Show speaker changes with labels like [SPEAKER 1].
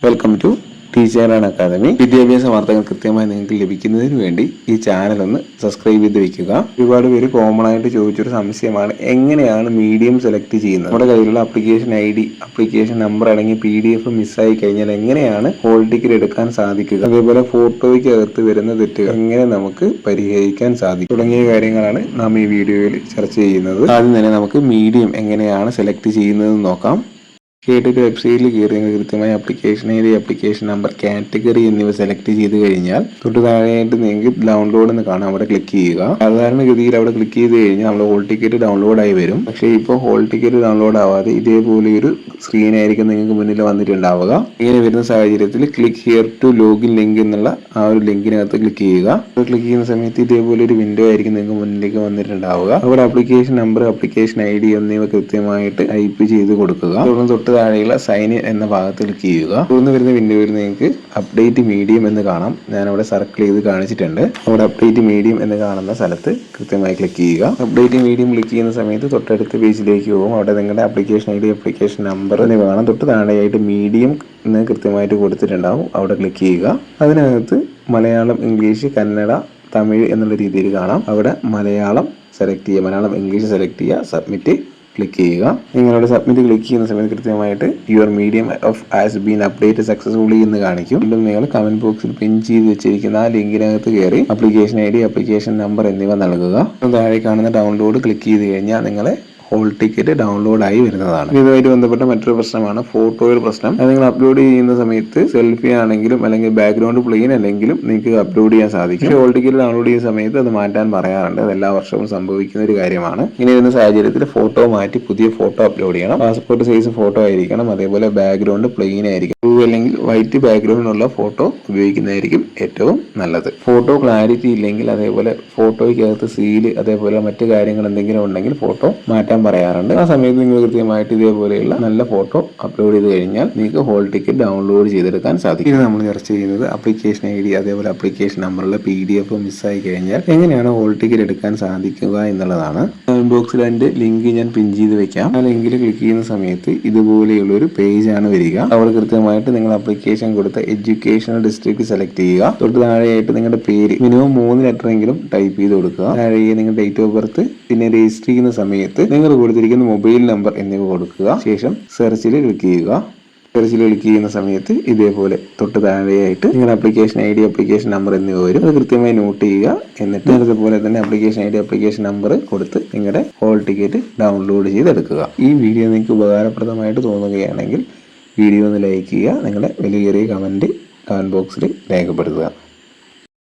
[SPEAKER 1] Welcome to teacher academy. വിദ്യാഭ്യാസ വാർത്തകൾ കൃത്യമായി നിങ്ങൾക്ക് ലഭിക്കുന്നതിന് വേണ്ടി ഈ ചാനൽ ഒന്ന് സബ്സ്ക്രൈബ് ചെയ്ത് വെക്കുക. ഒരുപാട് പേര് കോമൺ ആയിട്ട് ചോദിച്ചൊരു സംശയമാണ്, എങ്ങനെയാണ് മീഡിയം സെലക്ട് ചെയ്യുന്നത്? നമ്മുടെ കയ്യിലുള്ള ആപ്ലിക്കേഷൻ ID, ആപ്ലിക്കേഷൻ നമ്പർ അടങ്ങി PDF മിസ്സായി കഴിഞ്ഞാൽ എങ്ങനെയാണ് ഹോൾ ടിക്കറ്റ് എടുക്കാൻ സാധിക്കുക? അതേപോലെ ഫോട്ടോയ്ക്ക് അകത്ത് വരുന്ന തെറ്റുകൾ എങ്ങനെ നമുക്ക് പരിഹരിക്കാൻ സാധിക്കും തുടങ്ങിയ കാര്യങ്ങളാണ് നാം ഈ വീഡിയോയിൽ ചർച്ച ചെയ്യുന്നത്. ആദ്യം തന്നെ നമുക്ക് മീഡിയം എങ്ങനെയാണ് സെലക്ട് ചെയ്യുന്നത് നോക്കാം. കേട്ടിട്ട് വെബ്സൈറ്റിൽ കയറി നിങ്ങൾ കൃത്യമായി application ID, application number, category എന്നിവ സെലക്ട് ചെയ്ത് കഴിഞ്ഞാൽ തൊട്ട് താഴെയായിട്ട് നിങ്ങൾക്ക് ഡൗൺലോഡ് എന്ന് കാണാം. അവിടെ ക്ലിക്ക് ചെയ്യുക. സാധാരണഗതിയിൽ അവിടെ ക്ലിക്ക് ചെയ്ത് കഴിഞ്ഞാൽ നമ്മുടെ ഹോൾ ടിക്കറ്റ് ഡൗൺലോഡ് ആയി വരും. പക്ഷേ ഇപ്പോൾ ഹോൾ ടിക്കറ്റ് ഡൗൺലോഡ് ആവാതെ ഇതേപോലെ ഒരു സ്ക്രീൻ ആയിരിക്കും നിങ്ങൾക്ക് മുന്നിൽ വന്നിട്ടുണ്ടാവുക. ഇങ്ങനെ വരുന്ന സാഹചര്യത്തിൽ click here to login link എന്നുള്ള ആ ഒരു ലിങ്കിനകത്ത് ക്ലിക്ക് ചെയ്യുക. ക്ലിക്ക് ചെയ്യുന്ന സമയത്ത് ഇതേപോലെ ഒരു വിൻഡോ ആയിരിക്കും നിങ്ങൾക്ക് മുന്നിലേക്ക് വന്നിട്ടുണ്ടാവുക. അവിടെ ആപ്ലിക്കേഷൻ നമ്പർ, ആപ്ലിക്കേഷൻ ID എന്നിവ കൃത്യമായിട്ട് ടൈപ്പ് ചെയ്ത് കൊടുക്കുക. തുടർന്ന് തൊട്ട് താഴെയുള്ള സൈൻ ഇൻ എന്ന ഭാഗത്ത് ക്ലിക്ക് ചെയ്യുക. തുടർന്ന് വരുന്ന വിൻഡോയിൽ നിങ്ങൾക്ക് അപ്ഡേറ്റ് മീഡിയം എന്ന് കാണാം. ഞാൻ അവിടെ സർക്കിൾ ചെയ്ത് കാണിച്ചിട്ടുണ്ട്. അവിടെ അപ്ഡേറ്റ് മീഡിയം എന്ന് കാണുന്ന സ്ഥലത്ത് കൃത്യമായി ക്ലിക്ക് ചെയ്യുക. അപ്ഡേറ്റ് മീഡിയം ക്ലിക്ക് ചെയ്യുന്ന സമയത്ത് തൊട്ടടുത്ത പേജിലേക്ക് പോകും. അവിടെ നിങ്ങളുടെ ആപ്ലിക്കേഷൻ ID, ആപ്ലിക്കേഷൻ നമ്പർ എന്നിവ കാണാം. തൊട്ട് താഴെയായിട്ട് മീഡിയം എന്ന് കൃത്യമായിട്ട് കൊടുത്തിട്ടുണ്ടാവും. അവിടെ ക്ലിക്ക് ചെയ്യുക. അതിനകത്ത് മലയാളം, ഇംഗ്ലീഷ്, കന്നഡ, തമിഴ് എന്നുള്ള രീതിയിൽ കാണാം. അവിടെ മലയാളം സെലക്ട് ചെയ്യുക, മലയാളം ഇംഗ്ലീഷ് സെലക്ട് ചെയ്യുക, സബ്മിറ്റ് ക്ലിക്ക് ചെയ്യുക. നിങ്ങളുടെ സബ്മിറ്റ് ക്ലിക്ക് ചെയ്യുന്ന സമയത്ത് കൃത്യമായിട്ട് your medium of has been update successfully എന്ന് കാണിക്കും. വീണ്ടും നിങ്ങൾ കമന്റ് ബോക്സിൽ പിൻ ചെയ്ത് വെച്ചിരിക്കുന്ന ആ ലിങ്കിനകത്ത് കയറി ആപ്ലിക്കേഷൻ ID, ആപ്ലിക്കേഷൻ നമ്പർ എന്നിവ നൽകുക. താഴെ കാണുന്ന ഡൗൺലോഡ് ക്ലിക്ക് ചെയ്ത് കഴിഞ്ഞാൽ നിങ്ങളെ ഹോൾ ടിക്കറ്റ് ഡൗൺലോഡ് ആയി വരുന്നതാണ്. ഇതുമായിട്ട് ബന്ധപ്പെട്ട മറ്റൊരു പ്രശ്നമാണ് ഫോട്ടോയുടെ പ്രശ്നം. അത് നിങ്ങൾ അപ്ലോഡ് ചെയ്യുന്ന സമയത്ത് സെൽഫി ആണെങ്കിലും അല്ലെങ്കിൽ ബാക്ക്ഗ്രൗണ്ട് പ്ലെയിൻ അല്ലെങ്കിലും നിങ്ങൾക്ക് അപ്ലോഡ് ചെയ്യാൻ സാധിക്കും. ഹോൾ ടിക്കറ്റ് ഡൗൺലോഡ് ചെയ്യുന്ന സമയത്ത് അത് മാറ്റാൻ പറയാറുണ്ട്. അത് എല്ലാ വർഷവും സംഭവിക്കുന്ന ഒരു കാര്യമാണ്. ഇങ്ങനെ വരുന്ന സാഹചര്യത്തിൽ ഫോട്ടോ മാറ്റി പുതിയ ഫോട്ടോ അപ്ലോഡ് ചെയ്യണം. പാസ്പോർട്ട് സൈസ് ഫോട്ടോ ആയിരിക്കണം. അതേപോലെ ബാക്ക്ഗ്രൗണ്ട് പ്ലെയിൻ ആയിരിക്കും. ബ്ലൂ അല്ലെങ്കിൽ വൈറ്റ് ബാക്ക്ഗ്രൗണ്ട് ഉള്ള ഫോട്ടോ ഉപയോഗിക്കുന്നതായിരിക്കും ഏറ്റവും നല്ലത്. ഫോട്ടോ ക്ലാരിറ്റി ഇല്ലെങ്കിൽ, അതേപോലെ ഫോട്ടോയ്ക്കകത്ത് സീല്, അതേപോലെ മറ്റു കാര്യങ്ങൾ എന്തെങ്കിലും ഉണ്ടെങ്കിൽ ഫോട്ടോ മാറ്റാൻ പറയാറുണ്ട്. ആ സമയത്ത് നിങ്ങൾ കൃത്യമായിട്ട് ഇതേപോലെയുള്ള നല്ല ഫോട്ടോ അപ്ലോഡ് ചെയ്ത് കഴിഞ്ഞാൽ നിങ്ങൾക്ക് ഹോൾ ടിക്കറ്റ് ഡൗൺലോഡ് ചെയ്തെടുക്കാൻ സാധിക്കും. ഇത് നമ്മൾ ചർച്ച ചെയ്യുന്നത് ആപ്ലിക്കേഷൻ ID, അതേപോലെ ആപ്ലിക്കേഷൻ നമ്പറുള്ള PDF മിസ്സായി കഴിഞ്ഞാൽ എങ്ങനെയാണ് ഹോൾ ടിക്കറ്റ് എടുക്കാൻ സാധിക്കുക എന്നുള്ളതാണ്. കമന്റ് ബോക്സിൽ അതിന്റെ ലിങ്ക് ഞാൻ പിൻ ചെയ്ത് വെക്കാം. ആ ലിങ്കിൽ ക്ലിക്ക് ചെയ്യുന്ന സമയത്ത് ഇതുപോലെയുള്ള ഒരു പേജ് ആണ് വരിക. അവിടെ കൃത്യമായിട്ട് നിങ്ങൾ ആപ്ലിക്കേഷൻ കൊടുത്ത എഡ്യൂക്കേഷണൽ ഡിസ്ട്രിക്ട് സെലക്ട് ചെയ്യുക. തൊട്ട് താഴെയായിട്ട് നിങ്ങളുടെ പേര് മിനിമം 3 ലെറ്റർ എങ്കിലും ടൈപ്പ് ചെയ്ത് കൊടുക്കുക. താഴെ നിങ്ങളുടെ ഡേറ്റ് ഓഫ് ബർത്ത്, പിന്നെ രജിസ്റ്റർ ചെയ്യുന്ന സമയത്ത് നിങ്ങൾ കൊടുത്തിരിക്കുന്ന മൊബൈൽ നമ്പർ എന്നിവ കൊടുക്കുക. ശേഷം സെർച്ചിൽ ക്ലിക്ക് ചെയ്യുക. സെർച്ചിൽ ക്ലിക്ക് ചെയ്യുന്ന സമയത്ത് ഇതേപോലെ തൊട്ട് താഴെയായിട്ട് നിങ്ങളുടെ ആപ്ലിക്കേഷൻ ID, ആപ്ലിക്കേഷൻ നമ്പർ എന്നിവ വരും. അത് കൃത്യമായി നോട്ട് ചെയ്യുക. എന്നിട്ട് അതുപോലെ തന്നെ ആപ്ലിക്കേഷൻ ID, ആപ്ലിക്കേഷൻ നമ്പർ കൊടുത്ത് നിങ്ങളുടെ ഹോൾ ടിക്കറ്റ് ഡൗൺലോഡ് ചെയ്തെടുക്കുക. ഈ വീഡിയോ നിങ്ങൾക്ക് ഉപകാരപ്രദമായിട്ട് തോന്നുകയാണെങ്കിൽ വീഡിയോ ഒന്ന് ലൈക്ക് ചെയ്യുക. നിങ്ങളുടെ വിലയേറിയ കമന്റ് ബോക്സിൽ രേഖപ്പെടുത്തുക.